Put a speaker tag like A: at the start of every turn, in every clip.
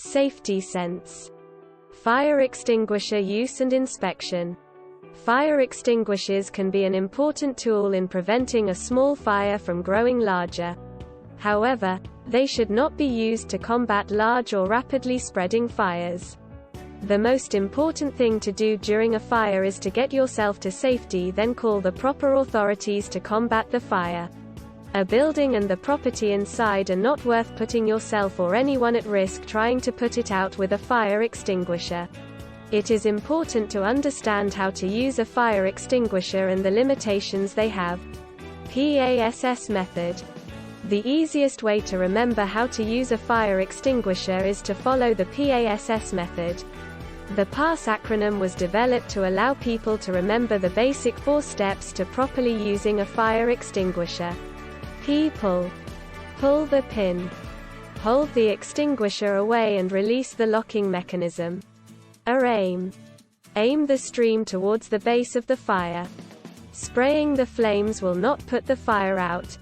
A: Safety sense. Fire extinguisher use and inspection. Fire extinguishers can be an important tool in preventing a small fire from growing larger. However, they should not be used to combat large or rapidly spreading fires. The most important thing to do during a fire is to get yourself to safety, then call the proper authorities to combat the fire. A building and the property inside are not worth putting yourself or anyone at risk trying to put it out with a fire extinguisher. It is important to understand how to use a fire extinguisher and the limitations they have. PASS method. The easiest way to remember how to use a fire extinguisher is to follow the PASS method. The PASS acronym was developed to allow people to remember the basic 4 steps to properly using a fire extinguisher. P. Pull. Pull the pin. Hold the extinguisher away and release the locking mechanism. R. Aim. Aim the stream towards the base of the fire. Spraying the flames will not put the fire out.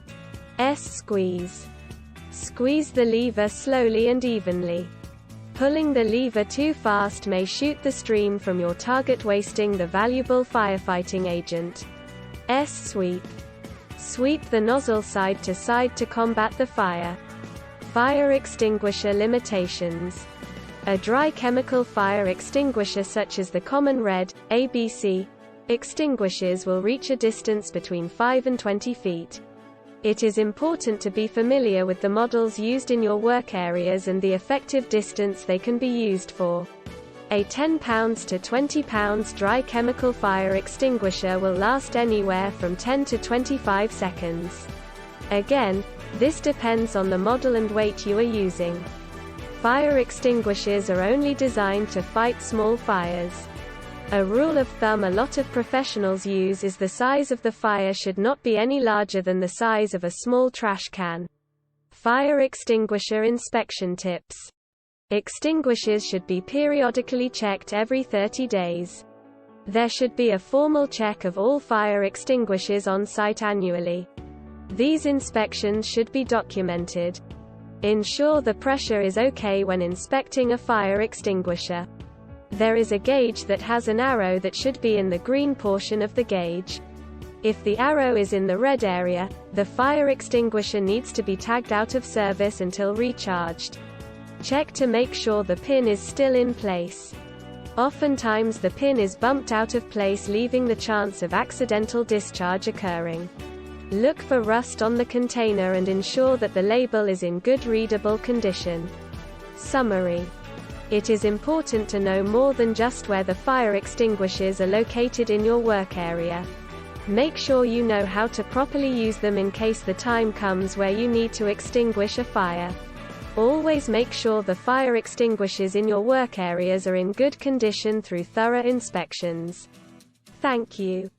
A: S. Squeeze. Squeeze the lever slowly and evenly. Pulling the lever too fast may shoot the stream from your target, wasting the valuable firefighting agent. S. Sweep. Sweep the nozzle side to side to combat the fire. Fire extinguisher limitations. A dry chemical fire extinguisher such as the common red, ABC, extinguishers will reach a distance between 5 and 20 feet. It is important to be familiar with the models used in your work areas and the effective distance they can be used for. A 10 pounds to 20 pounds dry chemical fire extinguisher will last anywhere from 10 to 25 seconds. Again, this depends on the model and weight you are using. Fire extinguishers are only designed to fight small fires. A rule of thumb a lot of professionals use is the size of the fire should not be any larger than the size of a small trash can. Fire extinguisher inspection tips. Extinguishers should be periodically checked every 30 days. There should be a formal check of all fire extinguishers on site annually. These inspections should be documented. Ensure the pressure is okay when inspecting a fire extinguisher. There is a gauge that has an arrow that should be in the green portion of the gauge. If the arrow is in the red area, the fire extinguisher needs to be tagged out of service until recharged. Check to make sure the pin is still in place. Oftentimes the pin is bumped out of place, leaving the chance of accidental discharge occurring. Look for rust on the container and ensure that the label is in good readable condition. Summary. It is important to know more than just where the fire extinguishers are located in your work area. Make sure you know how to properly use them in case the time comes where you need to extinguish a fire. Always make sure the fire extinguishers in your work areas are in good condition through thorough inspections. Thank you.